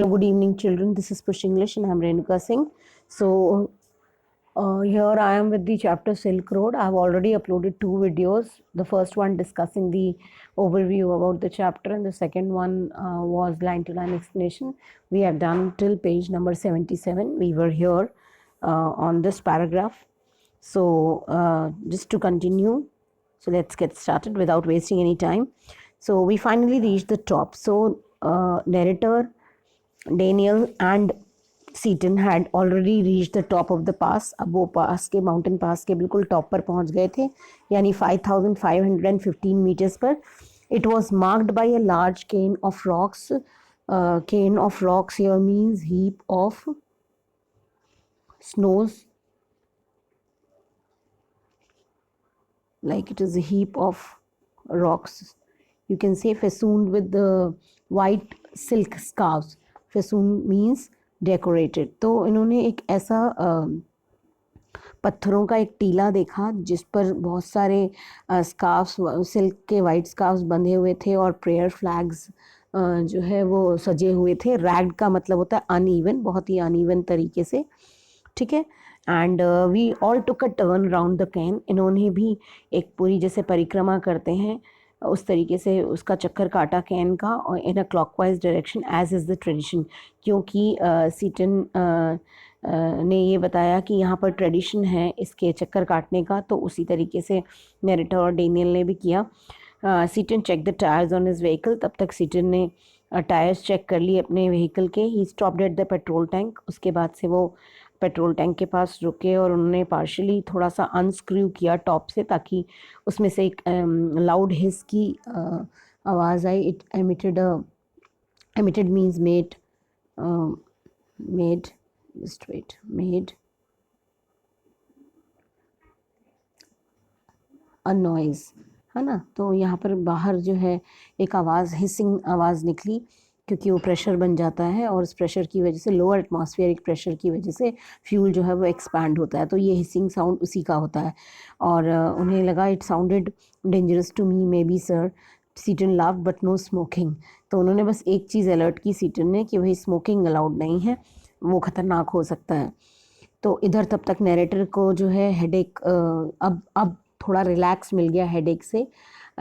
Good evening, children. This is Push English and I'm Renuka Singh. So, here I am with the chapter Silk Road. I have already uploaded 2 videos. The first one discussing the overview about the chapter, and the second one was line to line explanation. We have done till page number 77. We were here on this paragraph. So, just to continue, so let's get started without wasting any time. So, we finally reached the top. So, narrator Daniel and Tsetan had already reach the top of the pass. अब वो पास के mountain pass के बिल्कुल top पर पहुंच गए थे, यानी 5515 मीटर्स पर. It was marked by a large cairn of rocks. Cairn of rocks here means heap of snows, like it is a heap of rocks. You can say festooned with the white silk scarves. Festoon means decorated. तो इन्होंने एक ऐसा पत्थरों का एक टीला देखा जिस पर बहुत सारे स्कार्फ्स, सिल्क के वाइट स्कार्फ्स बंधे हुए थे और प्रेयर फ्लैग्स जो है वो सजे हुए थे. रैग्ड का मतलब होता है अनइवन, बहुत ही अनइवन तरीके से, ठीक है. And we all took a turn round the cairn. इन्होंने भी एक पूरी जैसे परिक्रमा करते हैं उस तरीके से उसका चक्कर काटा कैन का, और in a clockwise direction as is the tradition. क्योंकि सीटन ने ये बताया कि यहाँ पर ट्रेडिशन है इसके चक्कर काटने का, तो उसी तरीके से नैरेटर और डेनियल ने भी किया. Tsetan check the tyres on his vehicle. तब तक सीटन ने टायर्स चेक कर लिए अपने व्हीकल के. He stopped at the petrol tank. उसके बाद से वो पेट्रोल टैंक के पास रुके और उन्होंने पार्शली थोड़ा सा अनस्क्रू किया टॉप से, ताकि उसमें से एक लाउड हिस की आवाज़ आई. It emitted means made a noise, है ना. तो यहाँ पर बाहर जो है एक आवाज़, हिसिंग आवाज़ निकली, क्योंकि वो प्रेशर बन जाता है और उस प्रेशर की वजह से, लोअर एटमॉस्फेरिक प्रेशर की वजह से फ्यूल जो है वो एक्सपैंड होता है. तो ये हिसिंग साउंड उसी का होता है. और उन्हें लगा it sounded dangerous to me maybe sir. Tsetan laughed but no smoking. तो उन्होंने बस एक चीज़ अलर्ट की सीटन ने कि भाई स्मोकिंग अलाउड नहीं है, वो ख़तरनाक हो सकता है. तो इधर तब तक नैरेटर को जो है हेडेक, अब थोड़ा रिलैक्स मिल गया हेडेक से.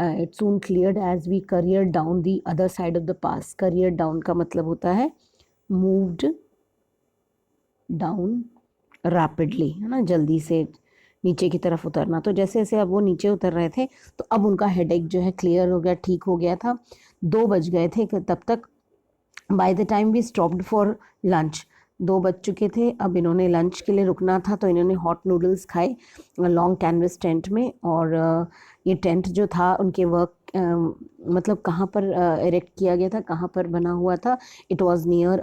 It soon cleared as we career down the other side of the pass. Career down का मतलब होता है मूव्ड डाउन रैपिडली, है ना, जल्दी से नीचे की तरफ उतरना. तो जैसे जैसे अब वो नीचे उतर रहे थे तो अब उनका हेडेक जो है क्लियर हो गया, ठीक हो गया था. 2 बज गए थे तब तक. By the time we stopped for lunch. 2 बज चुके थे. अब इन्होंने लंच के लिए रुकना था, तो इन्होंने हॉट नूडल्स खाए लॉन्ग कैनवस टेंट में. और ये टेंट जो था उनके वर्क मतलब कहाँ पर इरेक्ट किया गया था, कहाँ पर बना हुआ था. It was near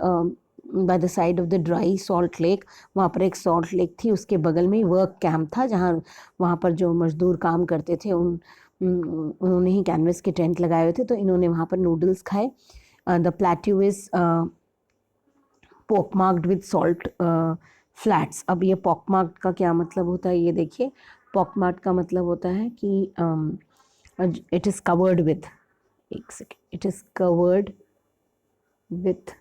by the side of the dry salt lake. वहाँ पर एक सॉल्ट लेक थी, उसके बगल में वर्क कैंप था, जहाँ वहाँ पर जो मजदूर काम करते थे उन्होंने ही कैनवस के टेंट लगाए हुए थे. तो इन्होंने वहाँ पर नूडल्स खाए. The plateau is pockmarked with salt flats. अब ये पॉकमार्क्ड का क्या मतलब होता है, ये देखिए. पॉकमार्क्ड का मतलब होता है कि इट इज़ कवर्ड विथ, एक second, it is covered with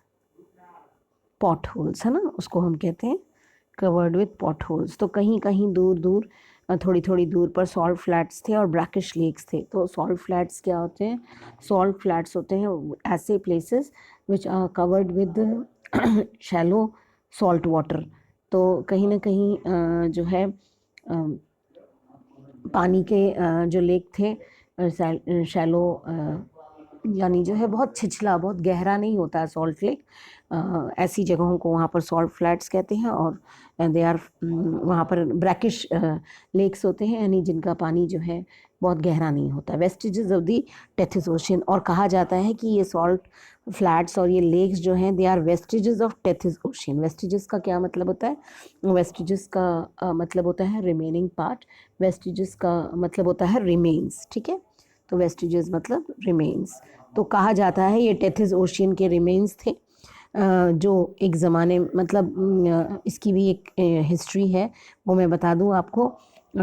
pot holes, है ना, उसको हम कहते हैं कवर्ड विथ पॉट होल्स. तो कहीं कहीं दूर दूर, थोड़ी थोड़ी दूर पर सॉल्ट फ्लैट्स थे और ब्रैकिश लेक्स थे. तो सॉल्ट फ्लैट्स क्या होते हैं? सॉल्ट फ्लैट्स होते हैं ऐसे places which are covered with shallow salt water. तो कहीं ना कहीं जो है पानी के जो लेक थे शैलो, यानी जो है बहुत छिछला, बहुत गहरा नहीं होता है सॉल्ट लेक. ऐसी जगहों को वहाँ पर सॉल्ट फ्लैट्स कहते हैं. और दे आर वहाँ पर ब्रैकिश लेक्स होते हैं, यानी जिनका पानी जो है बहुत गहरा नहीं होता. वेस्टिजेस ऑफ दी टेथिस ओशियन. और कहा जाता है कि ये सॉल्ट फ्लैट्स और ये लेक्स जो हैं they are vestiges of Tethys ocean. Vestiges का क्या मतलब होता है? वेस्टिजेस का मतलब होता है रिमेनिंग पार्ट. वेस्टिजेस का मतलब होता है रिमेन्स, ठीक है. तो वेस्टिजेस मतलब रिमेन्स. तो कहा जाता है ये टेथिस ओशियन के रिमेन्स थे, जो एक ज़माने, मतलब इसकी भी एक हिस्ट्री है, वो मैं बता दूं आपको.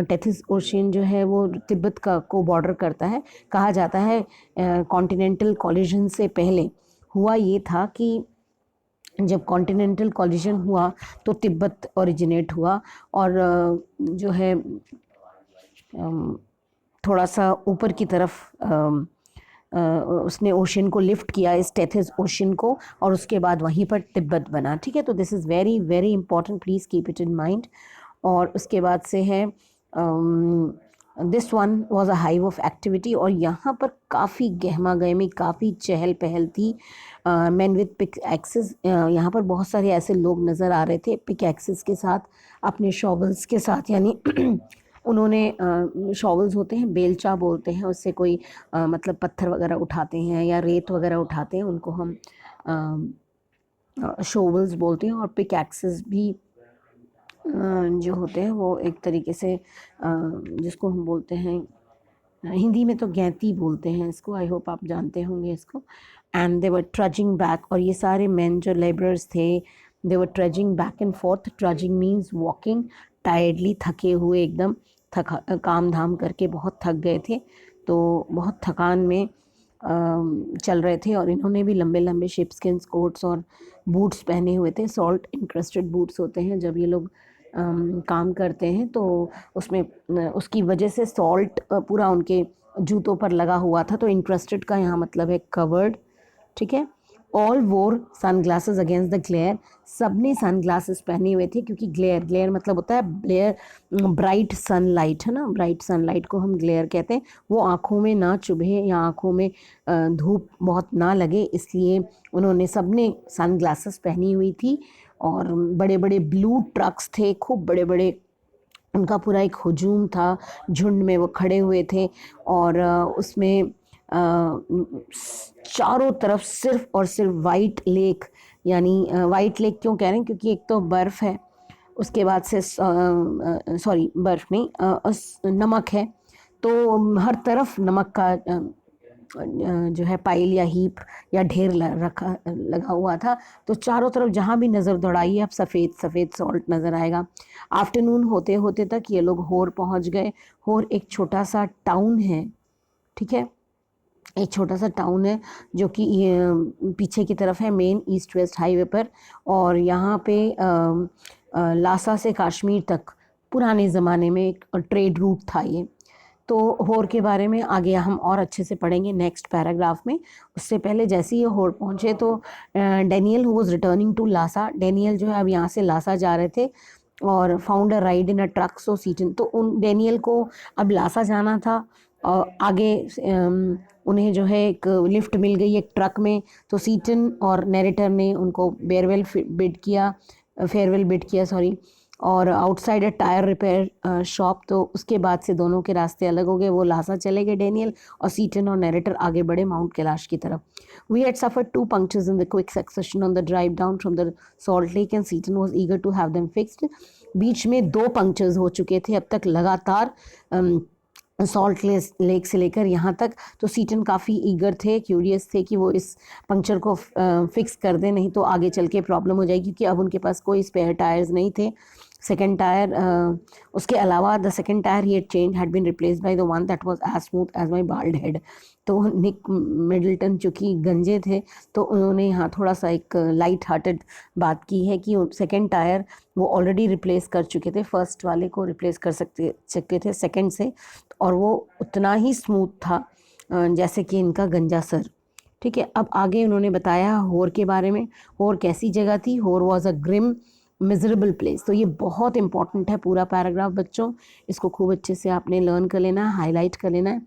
टेथिस ओशियन जो है वो तिब्बत को बॉर्डर करता है. कहा जाता है कॉन्टिनेंटल कॉलिजन से पहले हुआ ये था कि जब कॉन्टिनेंटल कॉलिजन हुआ तो तिब्बत ओरिजिनेट हुआ और जो है थोड़ा सा ऊपर की तरफ उसने ओशन को लिफ्ट किया, इस टेथिस ओशन को, और उसके बाद वहीं पर तिब्बत बना। ठीक है, तो this is very very important, please keep it in mind. और उसके बाद से है this one was a hive of activity, और यहाँ पर काफ़ी गहमा गहमी, काफ़ी चहल पहल थी। मैन विद पिक एक्सेस, यहाँ पर बहुत सारे ऐसे लोग नज़र आ रहे थे पिक एक्सेस के साथ, अपने शॉवल्स के साथ, यानी उन्होंने शॉवल्स होते हैं, बेलचा बोलते हैं, उससे कोई मतलब पत्थर वगैरह उठाते हैं या रेत वगैरह उठाते हैं, उनको हम शॉवल्स बोलते हैं। और पिक एक्सेस भी जो होते हैं वो एक तरीके से जिसको हम बोलते हैं, हिंदी में तो गैंती बोलते हैं इसको, आई होप आप जानते होंगे इसको। And they were trudging back, और ये सारे मैन जो लेबरर्स थे, they were trudging back and forth. Trudging means walking, tiredly, थके हुए एकदम, काम धाम करके बहुत थक गए थे, तो बहुत थकान में चल रहे थे। और इन्होंने भी लंबे लंबे शिपस्किन कोट्स और बूट्स पहने हुए थे, सॉल्ट इंक्रस्टेड बूट्स होते हैं जब ये लोग काम करते हैं, तो उसमें उसकी वजह से सॉल्ट पूरा उनके जूतों पर लगा हुआ था, तो इंक्रस्टेड का यहाँ मतलब है कवर्ड। ठीक है, ऑल वोर सनग्लासेस अगेंस्ट द ग्लेयर, सब ने सनग्लासेस पहने हुए थे, क्योंकि ग्लेयर, ग्लेयर मतलब होता है ब्लेयर, ब्राइट सनलाइट है ना, ब्राइट सनलाइट को हम ग्लेयर कहते हैं। वो आँखों में ना चुभे या आँखों में धूप बहुत ना लगे, इसलिए उन्होंने सब ने सनग्लासेस पहनी हुई थी। और बड़े बड़े ब्लू ट्रक्स थे, खूब बड़े बड़े, उनका पूरा एक हुजूम था, झुंड में वो खड़े हुए थे। और उसमें चारों तरफ सिर्फ और सिर्फ वाइट लेक, यानी वाइट लेक क्यों कह रहे हैं, क्योंकि एक तो बर्फ़ है, उसके बाद से सॉरी बर्फ़ नहीं, नमक है, तो हर तरफ नमक का जो है पाइल या हीप या ढेर लगा हुआ था। तो चारों तरफ जहाँ भी नज़र दौड़ाइए आप सफ़ेद सफ़ेद सॉल्ट नज़र आएगा। आफ्टरनून होते होते तक ये लोग होर पहुँच गए। होर एक छोटा सा टाउन है, ठीक है, एक छोटा सा टाउन है जो कि पीछे की तरफ है मेन ईस्ट वेस्ट हाईवे पर। और यहाँ पे लासा से कश्मीर तक पुराने ज़माने में एक ट्रेड रूट था ये। तो होर के बारे में आगे हम और अच्छे से पढ़ेंगे नेक्स्ट पैराग्राफ में। उससे पहले जैसे ही होर पहुँचे तो Daniel who was returning to Lhasa, Daniel जो है अब यहाँ से लासा जा रहे थे, और found a ride in a truck so Tsetan, तो उन डेनियल को अब लासा जाना था। और आगे उन्हें जो है एक लिफ्ट मिल गई एक ट्रक में, तो सीटन और नैरेटर ने उनको फेयरवेल बिड किया सॉरी, और outside a tyre repair shop. तो उसके बाद से दोनों के रास्ते अलग हो गए, वो लासा चले गए डेनियल, और सीटन और नैरेटर आगे बढ़े माउंट कैलाश की तरफ। We had suffered 2 punctures in the quick succession on the drive down from the salt lake and Seaton was eager to have them fixed. बीच में 2 पंक्चर्स हो चुके थे अब तक लगातार, सॉल्ट लेक से लेकर यहाँ तक। तो सीटन काफ़ी ईगर थे, क्यूरियस थे कि वो इस पंक्चर को फिक्स कर दें, नहीं तो आगे चल के प्रॉब्लम हो जाएगी, क्योंकि अब उनके पास कोई स्पेयर टायर्स नहीं थे। सेकेंड टायर, उसके अलावा द सेकेंड टायर ही change had been replaced by the one that was as smooth as my bald head. तो निक मिडल्टन चूँकि गंजे थे, तो उन्होंने यहाँ थोड़ा सा एक लाइट हार्टेड बात की है कि सेकेंड टायर वो ऑलरेडी रिप्लेस कर चुके थे, फर्स्ट वाले को रिप्लेस कर सकते थे सेकेंड से, और वो उतना ही स्मूथ था जैसे कि इनका गंजा सर। ठीक है, अब आगे उन्होंने बताया होर के बारे में। होर कैसी जगह थी? Hor was a grim miserable place. तो ये बहुत इंपॉर्टेंट है पूरा पैराग्राफ बच्चों, इसको खूब अच्छे से आपने लर्न कर लेना है, हाईलाइट कर लेना है।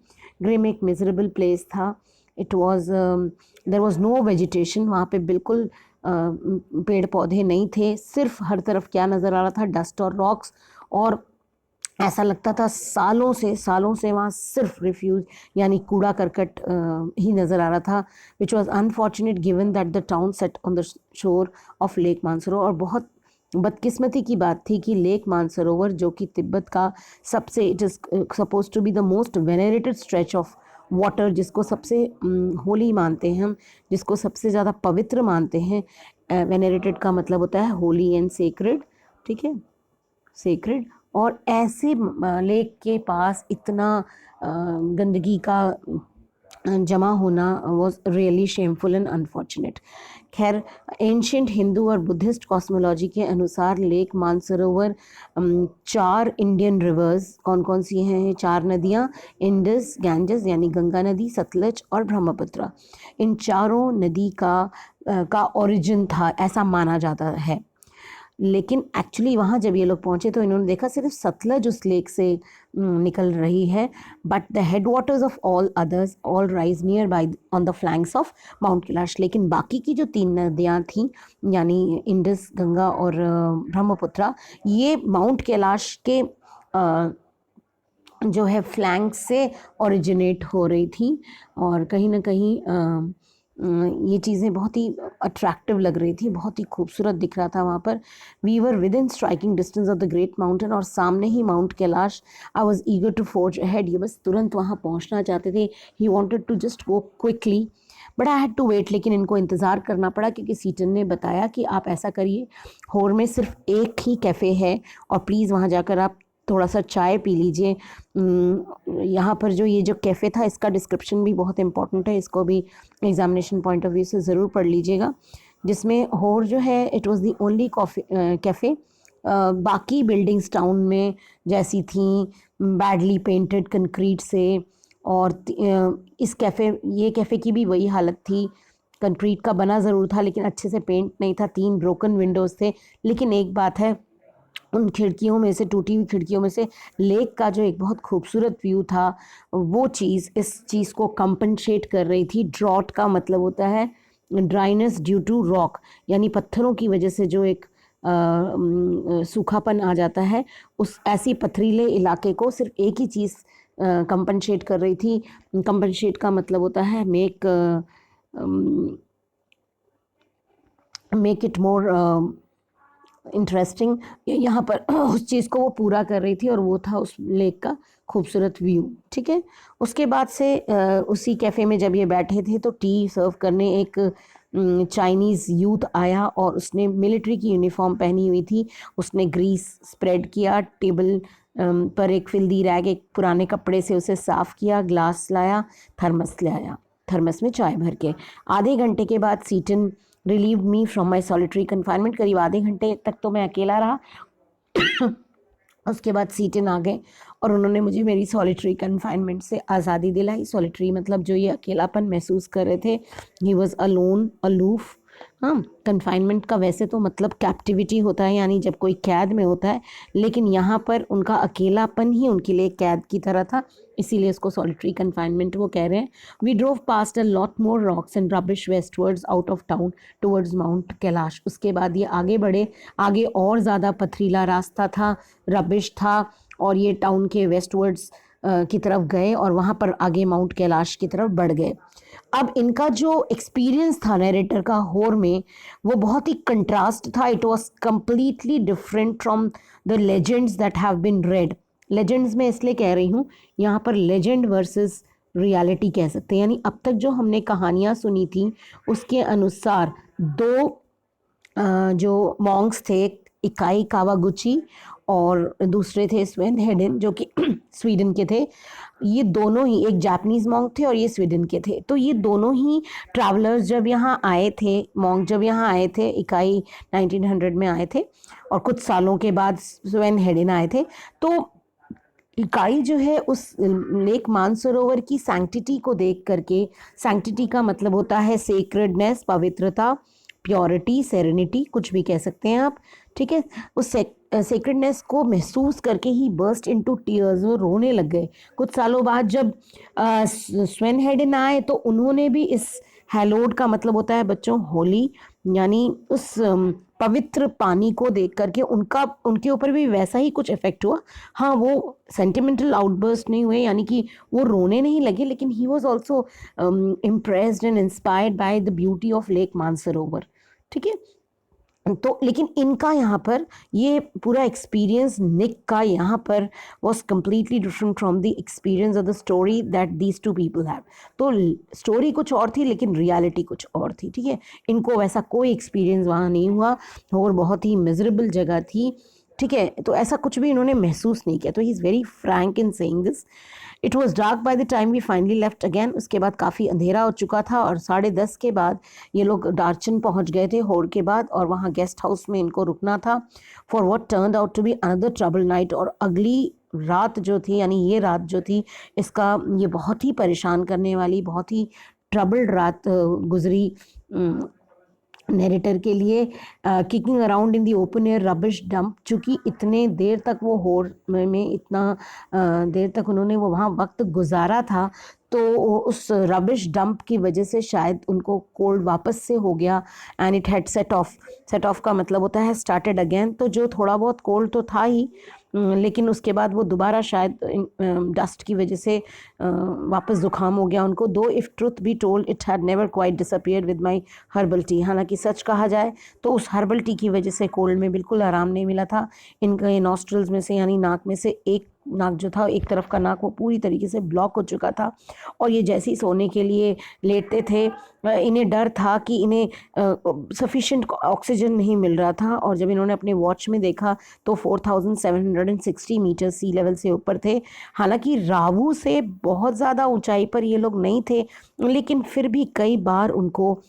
ग्रिम एक मिजरेबल प्लेस था। It was there was no vegetation, वहाँ पे बिल्कुल पेड़ पौधे नहीं थे, सिर्फ हर तरफ क्या नज़र आ रहा था, डस्ट और रॉक्स, और ऐसा लगता था सालों से वहाँ सिर्फ रिफ्यूज यानी कूड़ा करकट ही नज़र आ रहा था। Which was unfortunate given that the town set on the shore of lake Mansarovar. और बहुत बदकिस्मती की बात थी कि लेक मानसरोवर जो कि तिब्बत का सबसे, it is suppose to be the most venerated stretch of water, जिसको सबसे होली मानते हैं हम, जिसको सबसे ज़्यादा पवित्र मानते हैं। वेनरेटेड का मतलब होता है होली एंड सेक्रेड, ठीक है, सेक्रेड। और ऐसे लेक के पास इतना गंदगी का जमा होना was really shameful and unfortunate. खैर एंशियंट हिंदू और बुद्धिस्ट कॉस्मोलॉजी के अनुसार लेक मानसरोवर 4 इंडियन रिवर्स, कौन कौन सी हैं ये 4 नदियाँ, इंडस, गैंजेस यानी गंगा नदी, सतलज और ब्रह्मपुत्र, इन चारों नदी का ओरिजिन था ऐसा माना जाता है। लेकिन एक्चुअली वहाँ जब ये लोग पहुँचे तो इन्होंने देखा सिर्फ सतलज उस लेक से निकल रही है, but the head waters of all others all rise near by on the flanks of mount Kailash. लेकिन बाकी की जो 3 नदियाँ थीं यानी इंडस, गंगा और ब्रह्मपुत्र, ये माउंट कैलाश के जो है फ्लैंक से ओरिजिनेट हो रही थी और कहीं ना कहीं ये चीज़ें बहुत ही अट्रैक्टिव लग रही थी, बहुत ही खूबसूरत दिख रहा था वहाँ पर। We were within striking distance of the great mountain, और सामने ही mount Kailash. I was eager to forge ahead, ये बस तुरंत वहाँ पहुँचना चाहते थे। He wanted to just go quickly but I had to wait, लेकिन इनको इंतज़ार करना पड़ा क्योंकि सीटन ने बताया कि आप ऐसा करिए, होर में सिर्फ एक ही कैफ़े है और प्लीज़ वहाँ जाकर आप थोड़ा सा चाय पी लीजिए। यहाँ पर जो ये जो कैफ़े था इसका डिस्क्रिप्शन भी बहुत इंपॉर्टेंट है, इसको भी एग्जामिनेशन पॉइंट ऑफ व्यू से ज़रूर पढ़ लीजिएगा, जिसमें होर जो है it was the only cafe. बाकी बिल्डिंग्स टाउन में जैसी थी बैडली पेंटेड कंक्रीट से, और इस ये कैफ़े की भी वही हालत थी, कंक्रीट का बना ज़रूर था लेकिन अच्छे से पेंट नहीं था, 3 ब्रोकन विंडोज़ थे। लेकिन एक बात है, उन खिड़कियों में से, टूटी हुई खिड़कियों में से लेक का जो एक बहुत खूबसूरत व्यू था, वो चीज़ इस चीज़ को कंपनसेट कर रही थी। ड्रॉट का मतलब होता है ड्राइनेस ड्यू टू रॉक, यानी पत्थरों की वजह से जो एक सूखापन आ जाता है, उस ऐसी पथरीले इलाके को सिर्फ एक ही चीज़ कंपनसेट कर रही थी। कंपनसेट का मतलब होता है मेक इट मोर इंटरेस्टिंग। यहाँ पर उस चीज़ को वो पूरा कर रही थी और वो था उस लेक का खूबसूरत व्यू। ठीक है, उसके बाद से उसी कैफ़े में जब ये बैठे थे तो टी सर्व करने एक चाइनीज़ यूथ आया और उसने मिलिट्री की यूनिफॉर्म पहनी हुई थी। उसने ग्रीस स्प्रेड किया टेबल पर, एक फिल्दी रैग एक पुराने कपड़े से उसे साफ़ किया, ग्लास लाया, थर्मस लाया, थर्मस में चाय भर के। आधे घंटे के बाद Tsetan relieve me from my solitary confinement. करीब आधे घंटे तक तो मैं अकेला रहा। उसके बाद सीटन आ गए और उन्होंने मुझे मेरी सॉलिटरी कन्फाइनमेंट से आज़ादी दिलाई। सॉलिटरी मतलब जो ये अकेलापन महसूस कर रहे थे, ही वॉज अलोन, अलूफ। हाँ, कन्फाइनमेंट का वैसे तो मतलब कैप्टिविटी होता है, यानी जब कोई कैद में होता है, लेकिन यहाँ पर उनका अकेलापन ही उनके लिए कैद की तरह था, इसीलिए इसको सॉलिटरी कन्फाइनमेंट वो कह रहे हैं। We drove past a lot more rocks and rubbish westwards out of town towards mount Kailash. उसके बाद ये आगे बढ़े, आगे और ज़्यादा पथरीला रास्ता था, रबिश था, और ये टाउन के वेस्टवर्ड्स की तरफ गए और वहाँ पर आगे माउंट कैलाश की तरफ बढ़ गए। अब इनका जो एक्सपीरियंस था नरेटर का होर में, वो बहुत ही कंट्रास्ट था। It was completely different from the legends that have been read. Legends में इसलिए कह रही हूँ, यहाँ पर लेजेंड वर्सेस रियलिटी कह सकते हैं, यानी अब तक जो हमने कहानियाँ सुनी थी उसके अनुसार 2 जो मॉन्क्स थे, इकाई कावागुची और दूसरे थे स्वेन हेडन, जो कि स्वीडन के थे। ये दोनों ही, एक जापानीज़ मॉन्क थे और ये स्वीडन के थे। तो ये दोनों ही ट्रैवलर्स जब यहाँ आए थे, मॉन्क जब यहाँ आए थे, इकाई 1900 में आए थे और कुछ सालों के बाद स्वेन हेडन आए थे। तो इकाई जो है उस लेक मानसरोवर की सैंक्टिटी को देख करके, सैंक्टिटी का मतलब होता है सेक्रेडनेस, पवित्रता, प्योरिटी, सेरेनिटी, कुछ भी कह सकते हैं आप। ठीक है, उस सेक्रेडनेस को महसूस करके ही बर्स्ट इनटू टीयर्स, वो रोने लग गए। कुछ सालों बाद जब स्वेन हेडन आए तो उन्होंने भी इस हैलोड का मतलब होता है बच्चों होली, यानी उस पवित्र पानी को देख करके उनके ऊपर भी वैसा ही कुछ इफेक्ट हुआ। हाँ, वो सेंटिमेंटल आउटबर्स्ट नहीं हुए, यानी कि वो रोने नहीं लगे, लेकिन he was also impressed and inspired by the beauty of lake Mansarovar. ठीक है, तो लेकिन इनका यहाँ पर ये पूरा एक्सपीरियंस निक का यहाँ पर was completely different from the experience of the story that these 2 people have. तो स्टोरी कुछ और थी लेकिन रियलिटी कुछ और थी। ठीक है, इनको वैसा कोई एक्सपीरियंस वहाँ नहीं हुआ और बहुत ही मिजरेबल जगह थी। ठीक है, तो ऐसा कुछ भी इन्होंने महसूस नहीं किया। तो he is very frank in saying this. It was dark by the time we finally left again. उसके बाद काफ़ी अंधेरा हो चुका था और 10:30 के बाद ये लोग डार्चन पहुंच गए थे होड़ के बाद, और वहाँ गेस्ट हाउस में इनको रुकना था for what turned out to be another trouble night. और अगली रात जो थी, यानी ये रात जो थी, इसका ये बहुत ही परेशान करने वाली, बहुत ही ट्रबल्ड रात गुजरी नैरेटर के लिए। Kicking around in the open air rubbish dump, चूँकि इतने देर तक वो होड़ में इतना देर तक उन्होंने वो वहाँ वक्त गुजारा था, तो उस रबिश डंप की वजह से शायद उनको कोल्ड वापस से हो गया। And it had set of. Set of का मतलब होता है स्टार्टेड अगेन। तो जो थोड़ा बहुत कोल्ड तो था ही, लेकिन उसके बाद वो दोबारा शायद डस्ट की वजह से वापस जुकाम हो गया उनको। दो if truth be told it had never quite disappeared with my herbal tea. हालांकि सच कहा जाए तो उस हर्बल टी की वजह से कोल्ड में बिल्कुल आराम नहीं मिला था। इनके नॉस्ट्रल्स में से, यानी नाक में से, एक नाक जो था, एक तरफ का नाक वो पूरी तरीके से ब्लॉक हो चुका था। और ये जैसे ही सोने के लिए लेटते थे, इन्हें डर था कि इन्हें सफिशिएंट ऑक्सीजन नहीं मिल रहा था। और जब इन्होंने अपने वॉच में देखा तो 4760 मीटर सी लेवल से ऊपर थे। हालांकि रावू से बहुत ज़्यादा ऊंचाई पर ये लोग नहीं थे, लेकिन फिर भी कई बार उनको,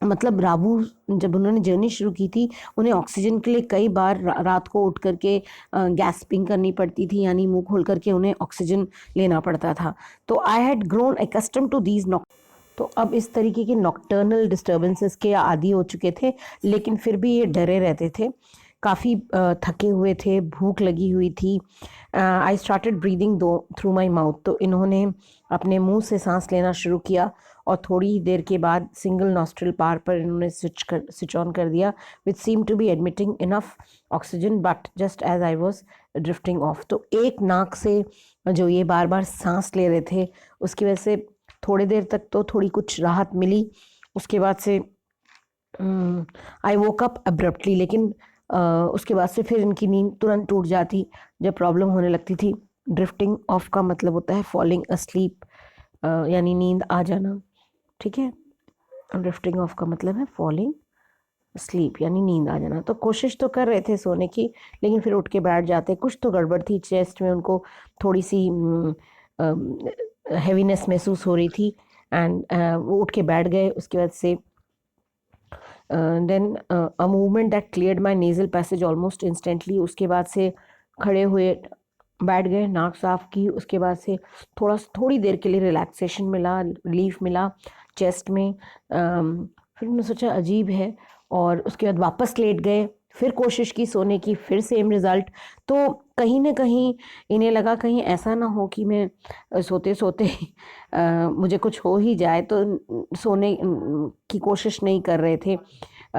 मतलब रावू जब उन्होंने जर्नी शुरू की थी, उन्हें ऑक्सीजन के लिए कई बार रात को उठ करके गैस्पिंग करनी पड़ती थी, यानी मुंह खोल करके उन्हें ऑक्सीजन लेना पड़ता था। तो I had grown accustomed to these knock. तो अब इस तरीके के नॉक्टर्नल डिस्टर्बेंसेस के आदी हो चुके थे, लेकिन फिर भी ये डरे रहते थे। काफ़ी थके हुए थे, भूख लगी हुई थी। आई स्टार्टेड ब्रीदिंग दो थ्रू माई माउथ। तो इन्होंने अपने मुंह से सांस लेना शुरू किया, और थोड़ी ही देर के बाद सिंगल नॉस्ट्रल पार पर इन्होंने स्विच ऑन कर दिया, which seem to be admitting enough oxygen, but just as I was drifting off. तो एक नाक से जो ये बार बार सांस ले रहे थे, उसकी वजह से थोड़ी देर तक तो थोड़ी कुछ राहत मिली। उसके बाद से आई वोक अप अब्रप्टली, लेकिन उसके बाद से फिर इनकी नींद तुरंत टूट जाती जब प्रॉब्लम होने लगती थी। ड्रिफ्टिंग ऑफ का मतलब होता है फॉलिंग अस्लीप, यानी नींद आ जाना। ठीक है, ड्रिफ्टिंग ऑफ का मतलब है फॉलिंग स्लीप, यानी नींद आ जाना। तो कोशिश तो कर रहे थे सोने की, लेकिन फिर उठ के बैठ जाते। कुछ तो गड़बड़ थी, चेस्ट में उनको थोड़ी सी हैवीनेस महसूस हो रही थी, एंड वो उठ के बैठ गए। उसके बाद से then a movement that cleared my nasal passage almost instantly. उसके बाद से खड़े हुए बैठ गए, नाक साफ की। उसके बाद से थोड़ी देर के लिए रिलैक्सेशन मिला, रिलीफ मिला चेस्ट में। फिर मैंने सोचा अजीब है, और उसके बाद वापस लेट गए। फिर कोशिश की सोने की, फिर सेम रिज़ल्ट। तो कहीं ना कहीं इन्हें लगा कहीं ऐसा ना हो कि मैं सोते सोते मुझे कुछ हो ही जाए, तो सोने की कोशिश नहीं कर रहे थे,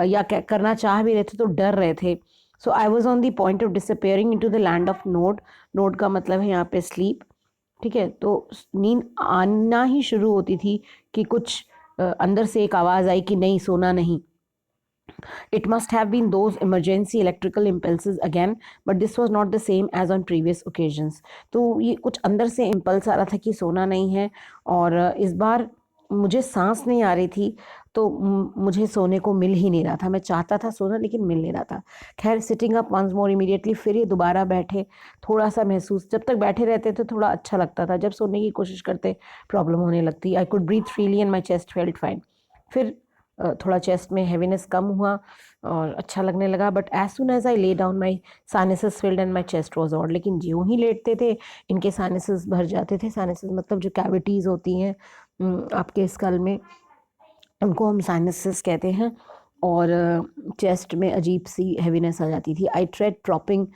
या करना चाह भी रहे थे तो डर रहे थे। So I was on the point of disappearing into the land of nod. Nod का मतलब है यहाँ पे स्लीप। ठीक है, तो नींद आना ही शुरू होती थी कि कुछ अंदर से एक आवाज़ आई कि नहीं, सोना नहीं। It must have been those emergency electrical impulses again, but this was not the same as on previous occasions. तो ये कुछ अंदर से इम्पल्स आ रहा था कि सोना नहीं है, और इस बार मुझे सांस नहीं आ रही थी, तो मुझे सोने को मिल ही नहीं रहा था। मैं चाहता था सोना, लेकिन मिल नहीं रहा था। खैर, sitting up once more immediately, फिर ये दोबारा बैठे। थोड़ा सा महसूस, जब तक बैठे रहते थे थोड़ा अच्छा लगता था, जब सोने की कोशिश करते प्रॉब्लम होने लगती। I could breathe freely and my chest felt fine. फिर थोड़ा चेस्ट में हैवीनेस कम हुआ और अच्छा लगने लगा। But as soon as I lay down my sinuses filled and my chest was odd. लेकिन ज्यों ही लेटते थे, इनके साइनसेस भर जाते थे। साइनसेस मतलब जो कैविटीज़ होती हैं आपके स्कल में, उनको हम साइनसेस कहते हैं। और चेस्ट में अजीब सी हैवीनेस आ जाती थी। I tried propping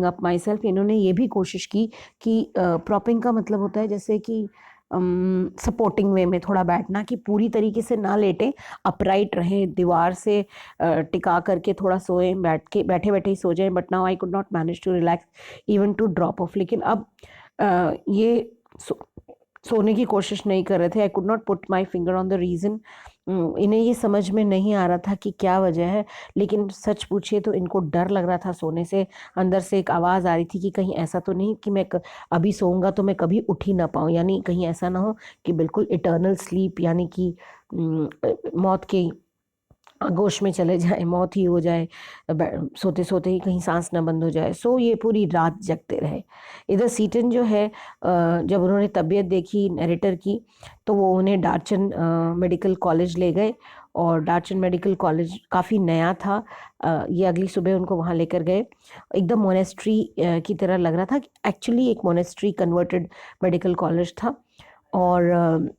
up my self. इन्होंने ये भी कोशिश की कि प्रॉपिंग का मतलब होता है जैसे कि सपोर्टिंग वे में थोड़ा बैठना, कि पूरी तरीके से ना लेटें, अपराइट रहें, दीवार से टिका करके थोड़ा सोएं, बैठे बैठे ही सो जाएं। But now I could not manage to relax even to drop off. लेकिन अब ये सोने की कोशिश नहीं कर रहे थे। आई could not put my finger on the reason. इन्हें ये समझ में नहीं आ रहा था कि क्या वजह है, लेकिन सच पूछिए तो इनको डर लग रहा था सोने से। अंदर से एक आवाज़ आ रही थी कि कहीं ऐसा तो नहीं कि मैं अभी सोऊंगा तो मैं कभी उठ ही ना पाऊँ, यानी कहीं ऐसा ना हो कि बिल्कुल इटर्नल स्लीप, यानी कि मौत की आगोश में चले जाए, मौत ही हो जाए, सोते सोते ही कहीं सांस न बंद हो जाए। सो ये पूरी रात जगते रहे। इधर सीटन जो है जब उन्होंने तबीयत देखी नरेटर की, तो वो उन्हें डार्चन मेडिकल कॉलेज ले गए, और डार्चन मेडिकल कॉलेज काफ़ी नया था। ये अगली सुबह उनको वहाँ लेकर गए। एकदम मोनेस्ट्री की तरह लग रहा था, एक्चुअली एक मोनेस्ट्री कन्वर्टेड मेडिकल कॉलेज था। और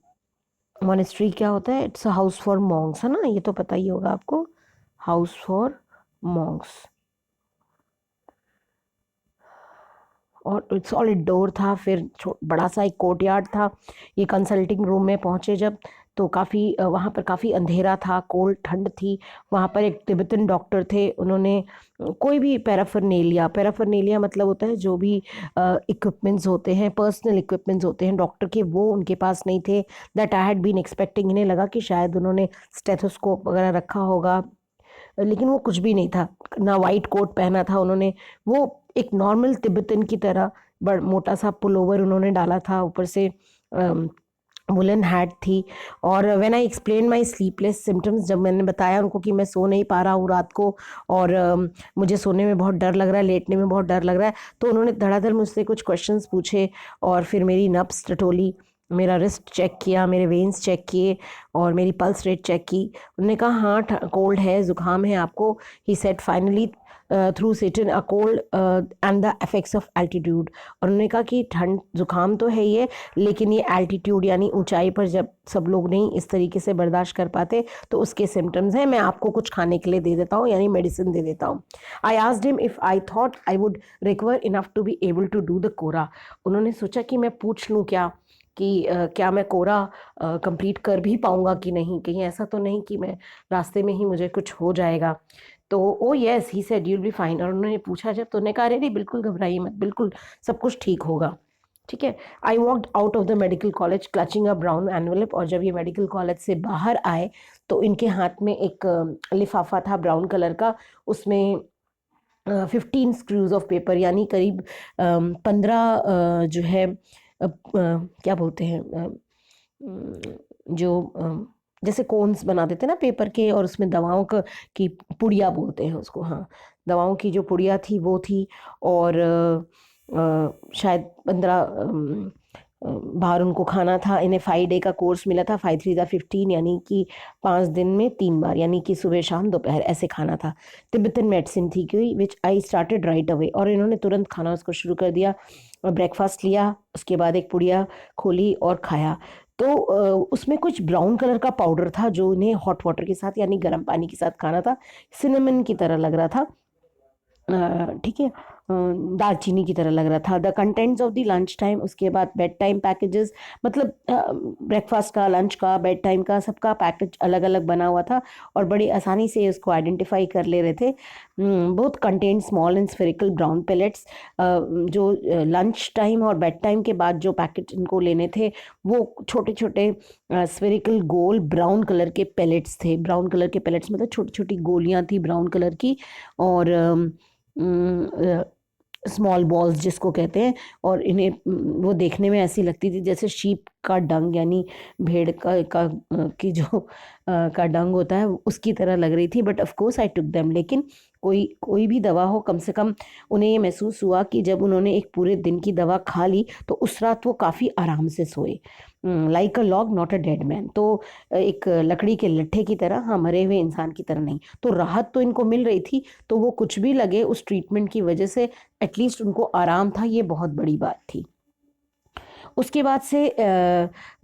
मोनेस्ट्री क्या होता है? It's a house for Monks, है ना, ये तो पता ही होगा आपको, हाउस फॉर मॉन्क्स। और सॉलिड डोर था, फिर बड़ा सा एक कोर्टयार्ड था। ये कंसल्टिंग रूम में पहुंचे जब, तो काफ़ी वहाँ पर काफ़ी अंधेरा था, कोल्ड ठंड थी। वहाँ पर एक तिब्बतन डॉक्टर थे, उन्होंने कोई भी पैराफर्नेलिया मतलब होता है जो भी इक्विपमेंट्स होते हैं, पर्सनल इक्विपमेंट्स होते हैं डॉक्टर के, वो उनके पास नहीं थे। That I had been expecting. इन्हें लगा कि शायद उन्होंने स्टेथोस्कोप वगैरह रखा होगा, लेकिन वो कुछ भी नहीं था। ना वाइट कोट पहना था उन्होंने, वो एक नॉर्मल तिब्बतन की तरह बड़ मोटा सा पुलोवर उन्होंने डाला था, ऊपर से वुलन हैट थी। और when I explain my sleepless symptoms, जब मैंने बताया उनको कि मैं सो नहीं पा रहा हूँ रात को, और मुझे सोने में बहुत डर लग रहा है, लेटने में बहुत डर लग रहा है, तो उन्होंने धड़ाधड़ मुझसे कुछ क्वेश्चंस पूछे, और फिर मेरी नब्स टटोली, मेरा रिस्ट चेक किया, मेरे वेन्स चेक किए, और मेरी पल्स रेट चेक की। उन्होंने कहा हाँ कोल्ड है, ज़ुकाम है आपको। He said finally through Tsetan a cold and the effects of altitude. और उन्होंने कहा कि ठंड ज़ुकाम तो है ही है, लेकिन ये एल्टीट्यूड यानी ऊंचाई पर जब सब लोग नहीं इस तरीके से बर्दाश्त कर पाते, तो उसके सिम्टम्स हैं। मैं आपको कुछ खाने के लिए दे देता हूँ, यानी मेडिसिन दे देता हूँ। I asked him if I thought I would recover enough to be able to do the kora. उन्होंने सोचा कि मैं पूछ लूँ क्या, कि क्या मैं कोरा कंप्लीट कर भी पाऊंगा कि नहीं, कहीं ऐसा तो नहीं कि मैं रास्ते में ही मुझे कुछ हो जाएगा। तो oh yes, he said you will be fine. और उन्होंने पूछा जब, तो उन्होंने कहा अरे नहीं, बिल्कुल घबराइए मत, बिल्कुल सब कुछ ठीक होगा, ठीक है। I walked out of the medical college clutching a brown envelope. और जब ये मेडिकल कॉलेज से बाहर आए, तो इनके हाथ में एक लिफाफा था ब्राउन कलर का, उसमें 15 स्क्रूज ऑफ पेपर, यानी करीब 15 जो है क्या बोलते हैं, जो जैसे कोन्स बना देते हैं ना पेपर के, और उसमें दवाओं का की पुड़िया बोलते हैं उसको, हाँ, दवाओं की जो पुड़िया थी वो थी। और शायद 15 बाहर उनको खाना था। इन्हें 5 डे का कोर्स मिला था, 5 3 15, यानी कि 5 दिन में 3 बार, यानी कि सुबह शाम दोपहर ऐसे खाना था। तिब्बतन मेडिसिन थी कोई, विच आई स्टार्टेड राइट अवे। और इन्होंने तुरंत खाना उसको शुरू कर दिया, और ब्रेकफास्ट लिया, उसके बाद एक पुड़िया खोली और खाया। तो उसमें कुछ ब्राउन कलर का पाउडर था, जो इन्हें हॉट वाटर के साथ यानी गर्म पानी के साथ खाना था। सिनेमन की तरह लग रहा था, ठीक है, दालचीनी की तरह लग रहा था। The contents of the lunch time, उसके बाद बेड टाइम पैकेजेस, मतलब ब्रेकफास्ट का, लंच का, बेड टाइम का, सबका पैकेज अलग अलग बना हुआ था, और बड़ी आसानी से उसको आइडेंटिफाई कर ले रहे थे। Both content small and spherical brown pellets. जो लंच टाइम और बेड टाइम के बाद जो पैकेट इनको लेने थे, वो छोटे छोटे स्फेरिकल गोल ब्राउन कलर के पेलेट्स थे। ब्राउन कलर के पेलेट्स मतलब छोटी छोटी गोलियां थी ब्राउन कलर की, और स्मॉल बॉल्स जिसको कहते हैं। और इन्हें वो देखने में ऐसी लगती थी जैसे शीप का डंग, यानी भेड़ का की जो का डंग होता है उसकी तरह लग रही थी। But of course I took them. लेकिन कोई कोई भी दवा हो, कम से कम उन्हें ये महसूस हुआ कि जब उन्होंने एक पूरे दिन की दवा खा ली, तो उस रात वो काफ़ी आराम से सोए, like a log not a dead man. तो एक लकड़ी के लट्ठे की तरह, हाँ, मरे हुए इंसान की तरह नहीं। तो राहत तो इनको मिल रही थी, तो वो कुछ भी लगे उस ट्रीटमेंट की वजह से एटलीस्ट उनको आराम था, ये बहुत बड़ी बात थी। उसके बाद से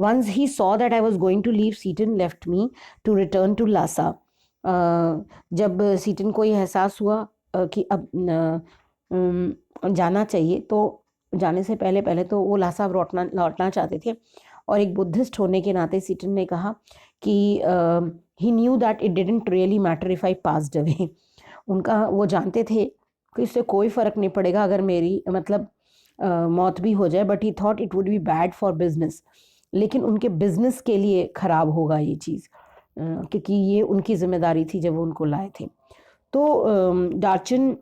once he saw that I was going to leave Tsetan left me to return to Lhasa. जब सीटन को ये एहसास हुआ कि अब जाना चाहिए, तो जाने से पहले पहले तो वो लासा लौटना लौटना चाहते थे। और एक बुद्धिस्ट होने के नाते सीटन ने कहा कि he knew that it didn't really matter if I passed away. उनका वो जानते थे कि इससे कोई फ़र्क नहीं पड़ेगा अगर मेरी मतलब मौत भी हो जाए, but he thought it would be bad for business. लेकिन उनके बिजनेस के लिए ख़राब होगा ये चीज़, क्योंकि ये उनकी जिम्मेदारी थी जब वो उनको लाए थे। तो डार्चन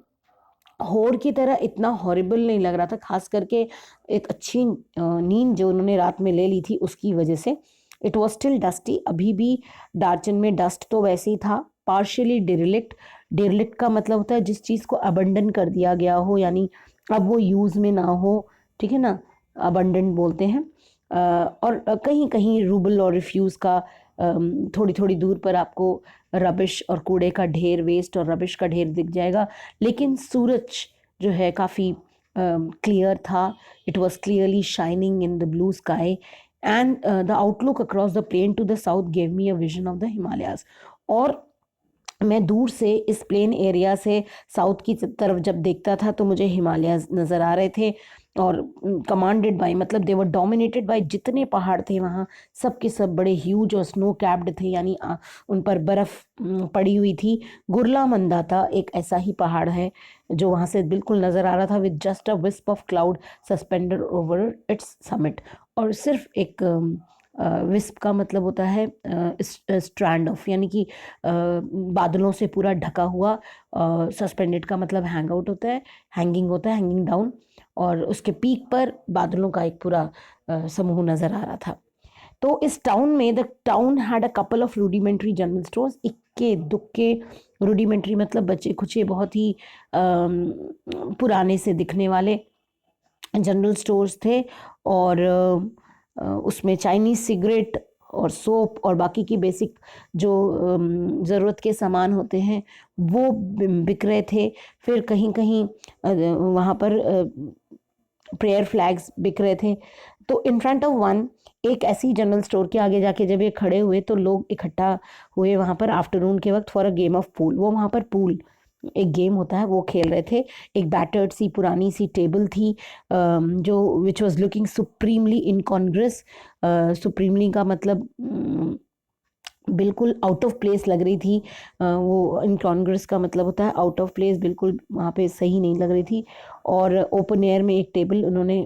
होड़ की तरह इतना हॉरिबल नहीं लग रहा था, खास करके एक अच्छी नींद जो उन्होंने रात में ले ली थी उसकी वजह से। इट वॉज स्टिल डस्टी, अभी भी डार्चन में डस्ट तो वैसे ही था, पार्शियली डिरिलिक्ट, डिरिलिक्ट का मतलब होता है जिस चीज़ को अबंडन कर दिया गया हो, यानी अब वो यूज़ में ना हो, ठीक है ना, अबंडन बोलते हैं। और कहीं कहीं रूबल और रिफ्यूज़ का थोड़ी थोड़ी दूर पर आपको रबिश और कूड़े का ढेर, वेस्ट और रबिश का ढेर दिख जाएगा। लेकिन सूरज जो है काफ़ी क्लियर था, it was clearly shining in the blue sky and the outlook across the plain to the south gave me a vision of the Himalayas. और मैं दूर से इस प्लेन एरिया से साउथ की तरफ जब देखता था तो मुझे हिमालयाज नज़र आ रहे थे, और कमांडेड बाय, मतलब दे वर डोमिनेटेड बाय, जितने पहाड़ थे वहाँ सब के सब बड़े ह्यूज और स्नो कैप्ड थे, यानी उन पर बर्फ़ पड़ी हुई थी। गुरला मंदाता एक ऐसा ही पहाड़ है जो वहाँ से बिल्कुल नज़र आ रहा था, with just a wisp of cloud suspended over it's summit. और सिर्फ एक विस्प का मतलब होता है स्ट्रैंड ऑफ, यानी कि बादलों से पूरा ढका हुआ। सस्पेंडेड का मतलब हैंग आउट होता है, हैंगिंग होता है, हैंगिंग डाउन। और उसके पीक पर बादलों का एक पूरा समूह नज़र आ रहा था। तो इस टाउन में, the town had a couple of rudimentary general stores, इक्के दुक्के, रूडिमेंट्री मतलब बचे खुचे, बहुत ही पुराने से दिखने वाले जनरल स्टोर्स थे। और उसमें चाइनीज़ सिगरेट और सोप और बाकी की बेसिक जो ज़रूरत के सामान होते हैं वो बिक रहे थे। फिर कहीं कहीं वहाँ पर प्रेयर फ्लैग्स बिक रहे थे। तो इन फ्रंट ऑफ वन, एक ऐसी जनरल स्टोर के आगे जाके जब ये खड़े हुए तो लोग इकट्ठा हुए वहाँ पर आफ्टरनून के वक्त for a game of pool. वो वहाँ पर पूल एक गेम होता है वो खेल रहे थे। एक बैटर्ड सी पुरानी सी टेबल थी जो which was looking supremely incongruous. Supremely का मतलब बिल्कुल आउट ऑफ प्लेस लग रही थी। वो इनकॉन्ग्रेस का मतलब होता है आउट ऑफ प्लेस, बिल्कुल वहाँ पे सही नहीं लग रही थी। और ओपन एयर में एक टेबल उन्होंने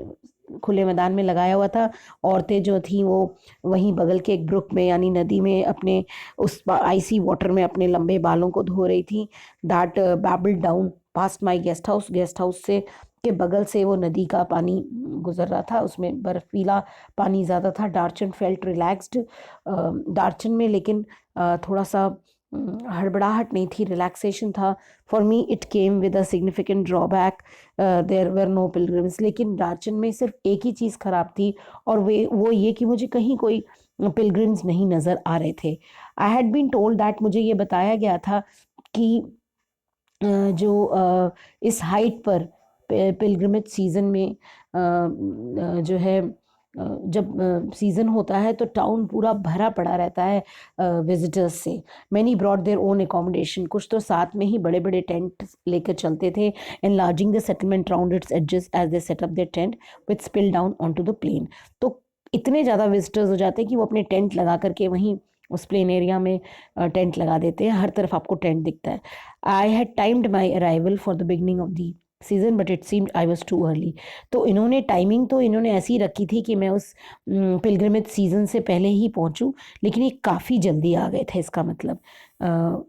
खुले मैदान में लगाया हुआ था। औरतें जो थीं वो वहीं बगल के एक ब्रुक में, यानी नदी में, अपने उस आइसी वाटर में अपने लंबे बालों को धो रही थी। That babble down past my guest house. Guest house से के बगल से वो नदी का पानी गुजर रहा था, उसमें बर्फीला पानी ज़्यादा था। Darchen felt relaxed. डार्चन में लेकिन थोड़ा सा हड़बड़ाहट नहीं थी, रिलैक्सेशन था। For me it came with a significant drawback, there were no pilgrims. लेकिन डार्चन में सिर्फ एक ही चीज़ ख़राब थी, और वो ये कि मुझे कहीं कोई पिलग्रिम्स नहीं नज़र आ रहे थे। I had been told that, मुझे ये बताया गया था कि जो इस हाइट पर पिलग्रिमेज सीज़न में जो है जब सीज़न होता है तो टाउन पूरा भरा पड़ा रहता है विजिटर्स से। Many brought their own accommodation, कुछ तो साथ में ही बड़े बड़े टेंट लेकर चलते थे। Enlarging the settlement round its edges as they set up their tent with spill down on to the plain. तो इतने ज़्यादा विजिटर्स हो जाते हैं कि वो अपने टेंट लगा करके वहीं उस प्लेन एरिया में टेंट लगा देते हैं। हर तरफ आपको टेंट दिखता है। I had timed my arrival for the beginning of the season but it seemed I was too early. तो इन्होंने टाइमिंग तो इन्होंने ऐसी रखी थी कि मैं उस पिलग्रिमेज सीज़न से पहले ही पहुंचूं, लेकिन ये काफ़ी जल्दी आ गए थे। इसका मतलब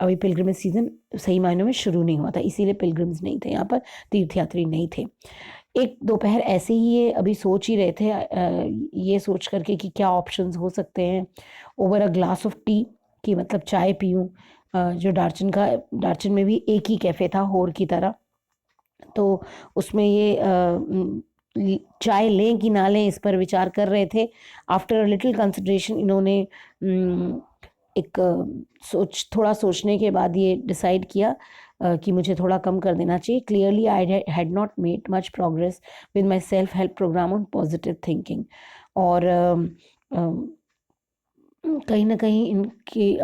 अभी पिलग्रिमेज सीज़न सही मायनों में शुरू नहीं हुआ था, इसीलिए पिलग्रिम्स नहीं थे यहाँ पर, तीर्थयात्री नहीं थे। एक दोपहर ऐसे ही ये अभी सोच ही रहे थे, ये सोच करके कि क्या ऑप्शंस हो सकते हैं। Over a glass of T, कि मतलब चाय पीऊँ। जो डार्चन में भी एक ही कैफ़े था होर की तरह, तो उसमें ये चाय लें कि ना लें इस पर विचार कर रहे थे। आफ्टर अ लिटिल कंसिडरेशन इन्होंने एक थोड़ा सोचने के बाद ये डिसाइड किया कि मुझे थोड़ा कम कर देना चाहिए। Clearly I had not made much progress with my self help programme on positive thinking. और कहीं ना कहीं इनकी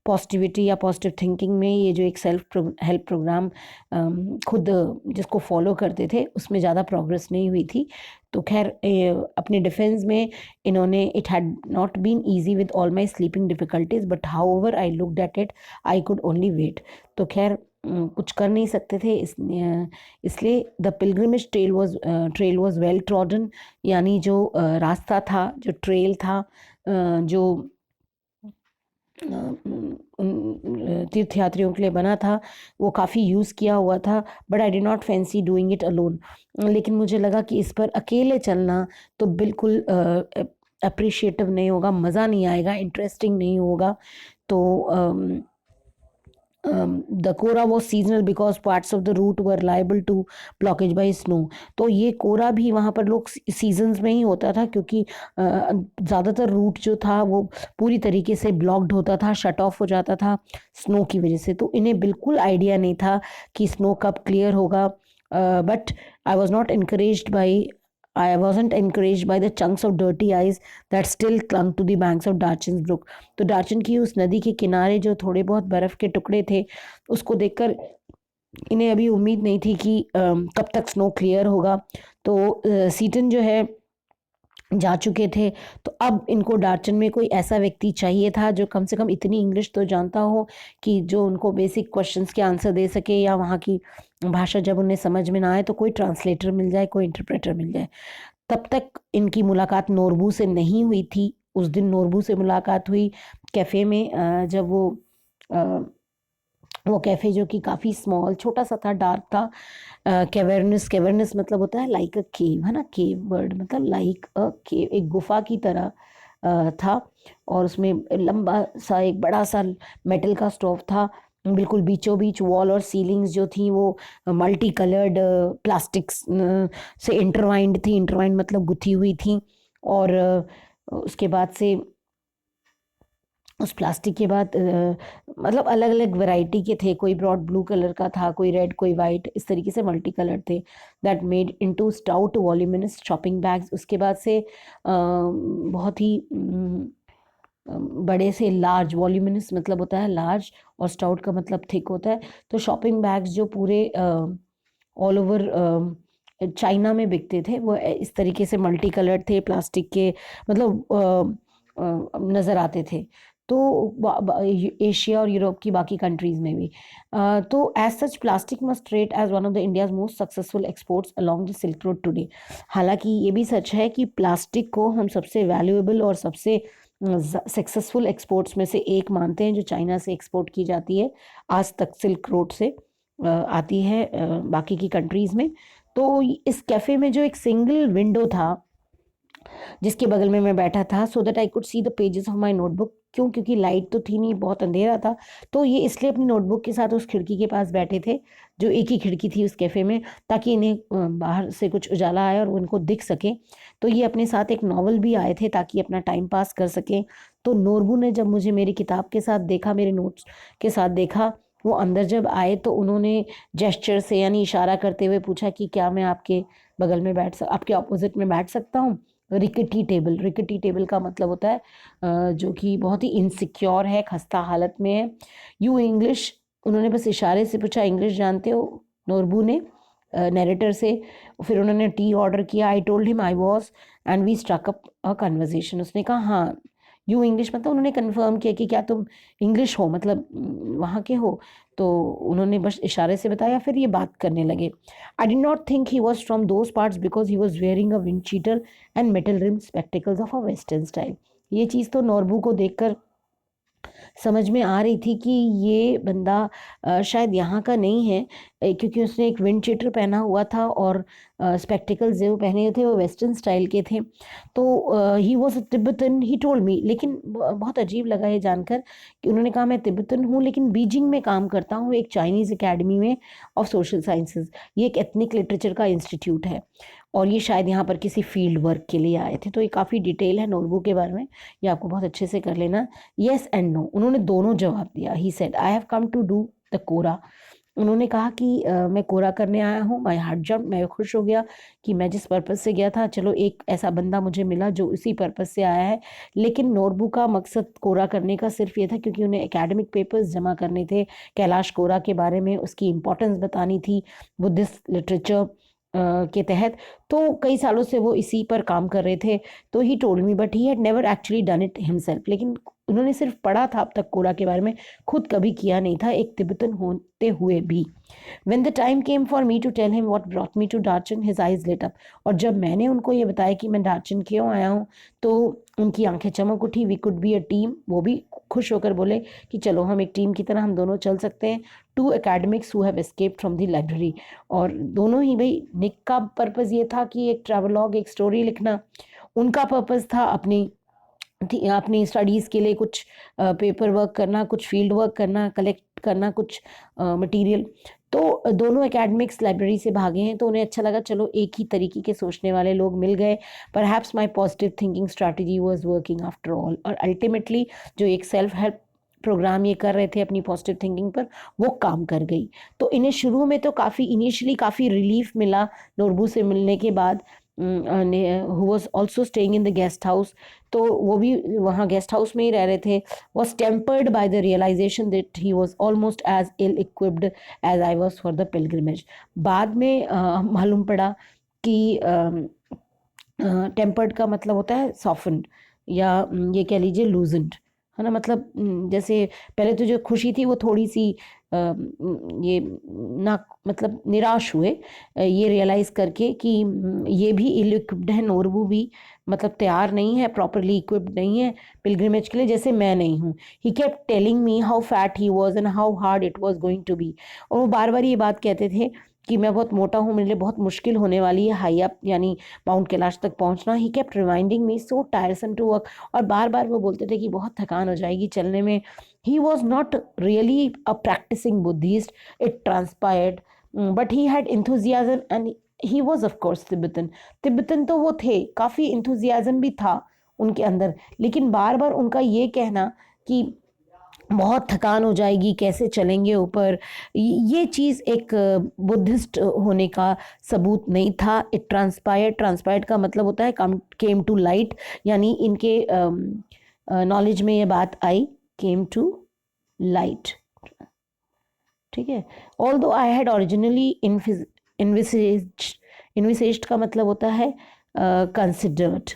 पॉजिटिविटी या पॉजिटिव थिंकिंग में ये जो एक सेल्फ हेल्प प्रोग्राम खुद जिसको फॉलो करते थे उसमें ज़्यादा प्रोग्रेस नहीं हुई थी। तो खैर अपने डिफेंस में इन्होंने, it had not been easy with all my sleeping difficulties but however I looked at it I could only wait. तो खैर कुछ कर नहीं सकते थे, इसलिए the pilgrimage trail was well trodden, यानी जो रास्ता था, जो ट्रेल था, जो तीर्थयात्रियों के लिए बना था, वो काफ़ी यूज़ किया हुआ था। But I did not fancy doing it alone. लेकिन मुझे लगा कि इस पर अकेले चलना तो बिल्कुल अप्रिशिएटिव नहीं होगा, मज़ा नहीं आएगा, इंटरेस्टिंग नहीं होगा। तो the Quora was seasonal because parts of the route were liable to blockage by snow. तो ये कोरा भी वहाँ पर लोग सीजन्स में ही होता था, क्योंकि ज़्यादातर रूट जो था वो पूरी तरीके से ब्लॉक्ड होता था, शट ऑफ हो जाता था स्नो की वजह से। तो इन्हें बिल्कुल आइडिया नहीं था कि स्नो कब क्लियर होगा। But I was not encouraged by I wasn't encouraged by the chunks of dirty ice that still clung to the banks of Darchin's brook. तो डार्चन की उस नदी के किनारे जो थोड़े बहुत बर्फ के टुकड़े थे, उसको देखकर इन्हें अभी उम्मीद नहीं थी कि कब तक स्नो क्लियर होगा। तो सीटन जो है जा चुके थे, तो अब इनको डार्चन में कोई ऐसा व्यक्ति चाहिए था जो कम से कम इतनी इंग्लिश तो जानता हो कि जो उनको बेसिक क्वेश्चंस के आंसर दे सके, या वहाँ की भाषा जब उन्हें समझ में ना आए तो कोई ट्रांसलेटर मिल जाए, कोई इंटरप्रेटर मिल जाए। तब तक इनकी मुलाकात नोरबू से नहीं हुई थी। उस दिन नोरबू से मुलाकात हुई कैफ़े में, जब वो कैफ़े जो कि काफ़ी स्मॉल छोटा सा था, डार्क था, कैवर्नस, कैवर्नस मतलब होता है लाइक अ केव, है ना, केव वर्ड मतलब लाइक अ केव, एक गुफा की तरह था। और उसमें लंबा सा एक बड़ा सा मेटल का स्टोव था, बिल्कुल बीचों बीच। वॉल और सीलिंग्स जो थी वो मल्टी कलर्ड प्लास्टिक्स से इंटरवाइंड थी, इंटरवाइंड मतलब गुथी हुई थी। और उसके बाद से उस प्लास्टिक के बाद मतलब अलग अलग वैरायटी के थे, कोई ब्रॉड ब्लू कलर का था, कोई रेड, कोई वाइट, इस तरीके से मल्टी कलर थे। That made into stout voluminous shopping bags. उसके बाद से बहुत ही बड़े से लार्ज, वॉल्यूमिनस मतलब होता है लार्ज और स्टाउट का मतलब थिक होता है। तो शॉपिंग बैग्स जो पूरे ऑल ओवर चाइना में बिकते थे, वो इस तरीके से मल्टी कलर्ड थे, प्लास्टिक के, मतलब नज़र आते थे। तो एशिया और यूरोप की बाकी कंट्रीज़ में भी। तो as such plastic must rate as one of the India's most successful exports along the silk road today. हालांकि ये भी सच है कि प्लास्टिक को हम सबसे वैल्यूएबल और सबसे सक्सेसफुल एक्सपोर्ट्स में से एक मानते हैं, जो चाइना से एक्सपोर्ट की जाती है आज तक सिल्क रोड से आती है बाकी की कंट्रीज़ में। तो इस कैफ़े में जो एक सिंगल विंडो था जिसके बगल में मैं बैठा था, so that I could see the pages of my notebook. क्यों? क्योंकि लाइट तो थी नहीं, बहुत अंधेरा था, तो ये इसलिए अपनी नोटबुक के साथ उस खिड़की के पास बैठे थे, जो एक ही खिड़की थी उस कैफ़े में, ताकि इन्हें बाहर से कुछ उजाला आए और उनको दिख सके। तो ये अपने साथ एक नॉवल भी आए थे ताकि अपना टाइम पास कर सकें। तो नोरबू ने जब मुझे मेरी किताब के साथ देखा, मेरे नोट्स के साथ देखा, वो अंदर जब आए तो उन्होंने जेस्चर से यानी इशारा करते हुए पूछा कि क्या मैं आपके बगल में आपके ऑपोजिट में बैठ सकता हूँ। रिकेटी टेबल, रिकेटी टेबल का मतलब होता है जो कि बहुत ही इनसिक्योर है, खस्ता हालत में है। यू इंग्लिश, उन्होंने बस इशारे से पूछा, इंग्लिश जानते हो? नोरबू ने नैरेटर से। फिर उन्होंने टी ऑर्डर किया। I told him I was, and we struck up a conversation. उसने कहा हाँ, यू इंग्लिश मतलब उन्होंने कन्फर्म किया कि क्या तुम इंग्लिश हो, मतलब वहाँ के हो। तो उन्होंने बस इशारे से बताया, फिर ये बात करने लगे। I did not think he was from those parts because he was wearing a wind cheater and metal rim spectacles of a western style. ये चीज़ तो नोरबू को देखकर समझ में आ रही थी कि ये बंदा शायद यहाँ का नहीं है, क्योंकि उसने एक विंड चीटर पहना हुआ था और स्पेक्टिकल्स जो पहने हुए थे वो वेस्टर्न स्टाइल के थे। तो he was a Tibetan, he told me. लेकिन बहुत अजीब लगा ये जानकर कि उन्होंने कहा मैं तिब्बतन हूँ, लेकिन बीजिंग में काम करता हूँ एक चाइनीज़ एकेडमी में ऑफ सोशल साइंसेज। ये एक एथनिक लिटरेचर का इंस्टीट्यूट है और ये शायद यहाँ पर किसी फील्ड वर्क के लिए आए थे। तो ये काफ़ी डिटेल है नोरबू के बारे में, ये आपको बहुत अच्छे से कर लेना। येस एंड नो, उन्होंने दोनों जवाब दिया। He said I have come to do the kora. उन्होंने कहा कि मैं कोरा करने आया हूँ। माई हार्ट जम्प, मैं खुश हो गया कि मैं जिस पर्पज़ से गया था, चलो एक ऐसा बंदा मुझे मिला जो इसी पर्पज़ से आया है। लेकिन नोरबू का मकसद कोरा करने का सिर्फ ये था क्योंकि उन्हें एकेडमिक पेपर्स जमा करने थे कैलाश कोरा के बारे में, उसकी इम्पोर्टेंस बतानी थी बुद्धिस्ट लिटरेचर के तहत। तो कई सालों से वो इसी पर काम कर रहे थे। तो he told me but he had never actually done it himself. लेकिन उन्होंने सिर्फ पढ़ा था अब तक कोरा के बारे में, खुद कभी किया नहीं था, एक तिब्बतन होते हुए भी। When the time came for me to tell him what brought me to Darchin, his eyes lit up. और जब मैंने उनको ये बताया कि मैं डार्चन क्यों आया हूँ, तो उनकी आंखें चमक उठी। We could be a team, वो भी खुश होकर बोले कि चलो हम एक टीम की तरह हम दोनों चल सकते हैं। Two academics who have escaped from the library. और दोनों ही, भाई निक का पर्पज़ ये था कि एक ट्रैवलॉग, एक स्टोरी लिखना, उनका पर्पज़ था अपनी स्टडीज़ के लिए कुछ पेपर वर्क करना, कुछ फील्ड वर्क करना, कलेक्ट करना कुछ मटेरियल। तो दोनों एकेडमिक्स लाइब्रेरी से भागे हैं, तो उन्हें अच्छा लगा चलो एक ही तरीके के सोचने वाले लोग मिल गए। Perhaps my positive thinking strategy was working after all. और अल्टीमेटली जो एक सेल्फ हेल्प प्रोग्राम ये कर रहे थे अपनी पॉजिटिव थिंकिंग पर, वो काम कर गई। तो इन्हें शुरू में तो काफ़ी इनिशियली काफ़ी रिलीफ मिला नोरबू से मिलने के बाद, who was also staying in the guest house, तो वो भी वहाँ गेस्ट हाउस में ही रह रहे थे, was tempered by the realisation that he was almost as ill equipped as I was for the pilgrimage. बाद में मालूम पड़ा कि टेम्पर्ड का मतलब होता है सॉफ्टन्ड, या ये कह लीजिए लूजन्ड, है ना। मतलब जैसे पहले तो जो खुशी थी वो थोड़ी सी ये ना मतलब निराश हुए ये रियलाइज़ करके कि ये भी इल इक्विप्ड है, नोरबू भी मतलब तैयार नहीं है, प्रॉपरली इक्विप्ड नहीं है पिलग्रिमेज के लिए, जैसे मैं नहीं हूँ। He kept telling me how fat he was and how hard it was going to be. और वो बार बार ये बात कहते थे कि मैं बहुत मोटा हूँ, मेरे लिए बहुत मुश्किल होने वाली है हाई अप यानी माउंट कैलाश तक पहुँचना। He kept reminding me so tiresome to work. और बार बार वो बोलते थे कि बहुत थकान हो जाएगी चलने में। He was not really a practising Buddhist, it transpired, but he had enthusiasm and he was of course Tibetan. Tibetan तो वो थे, काफ़ी इंथुजियाज्म भी था उनके अंदर, लेकिन बार बार उनका ये कहना कि बहुत थकान हो जाएगी, कैसे चलेंगे ऊपर, ये चीज़ एक बुद्धिस्ट होने का सबूत नहीं था। इट ट्रांसपायर्ड, ट्रांसपायर्ड का मतलब होता है केम टू लाइट, यानी इनके नॉलेज में ये बात आई, केम टू लाइट, ठीक है। ऑल दो आई हैड ओरिजिनली इन्विसेज्ड का मतलब होता है कंसिडर्ड।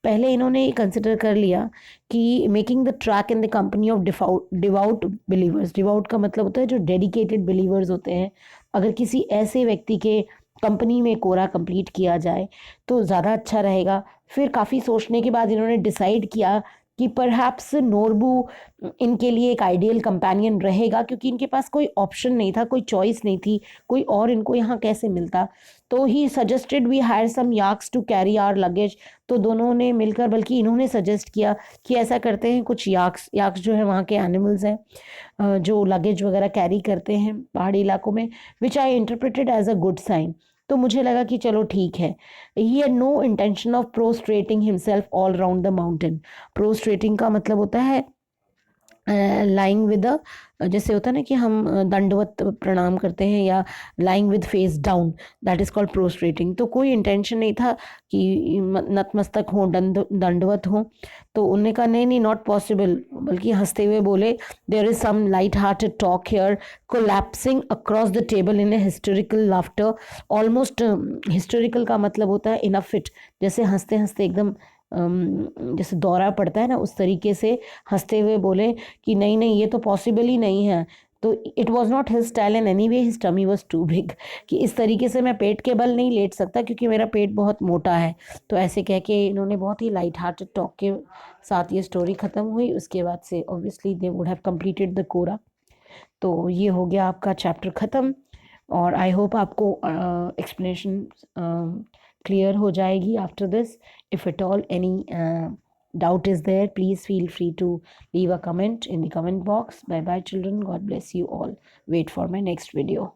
पहले इन्होंने कंसिडर कर लिया कि making the track in the company of devout believers. Devout का मतलब होता है जो डेडिकेटेड बिलीवर्स होते हैं। अगर किसी ऐसे व्यक्ति के कंपनी में कोरा कंप्लीट किया जाए तो ज़्यादा अच्छा रहेगा। फिर काफ़ी सोचने के बाद इन्होंने डिसाइड किया कि परहैप्स नोरबू इनके लिए एक आइडियल कंपेनियन रहेगा, क्योंकि इनके पास कोई ऑप्शन नहीं था, कोई चॉइस नहीं थी, कोई और इनको यहाँ कैसे मिलता। तो he suggested we hire some yaks to carry our luggage. तो दोनों ने मिलकर, बल्कि इन्होंने सजेस्ट किया कि ऐसा करते हैं, कुछ याक्स जो है वहाँ के एनिमल्स हैं जो लगेज वगैरह कैरी करते हैं पहाड़ी इलाकों में, which I interpreted as a good sign. तो मुझे लगा कि चलो ठीक है। He had no intention of prostrating himself all round the mountain. Prostrating का मतलब होता है लाइंग विद जैसे होता है ना कि हम दंडवत प्रणाम करते हैं, या lying with face down, that is called prostrating. तो कोई इंटेंशन नहीं था कि नतमस्तक हो, दंडवत हो। तो उन्होंने कहा नहीं नहीं, नॉट पॉसिबल, बल्कि हंसते हुए बोले there is some light hearted talk here, collapsing across the table in a historical laughter. Almost historical का मतलब होता है इन अ फिट, जैसे हंसते हंसते एकदम जैसे दौरा पड़ता है ना, उस तरीके से हंसते हुए बोले कि नहीं नहीं, ये तो पॉसिबल ही नहीं है। तो it was not his style and anyway his tummy was too big, कि इस तरीके से मैं पेट के बल नहीं लेट सकता क्योंकि मेरा पेट बहुत मोटा है। तो ऐसे कह के इन्होंने बहुत ही लाइट हार्टेड टॉक के साथ ये स्टोरी ख़त्म हुई। उसके बाद से obviously they would have completed the kora. तो ये हो गया आपका चैप्टर ख़त्म, और आई होप आपको एक्सप्लेनेशन क्लियर हो जाएगी after this. If at all any doubt is there, please feel free to leave a comment in the comment box. Bye bye children, god bless you all. Wait for my next video.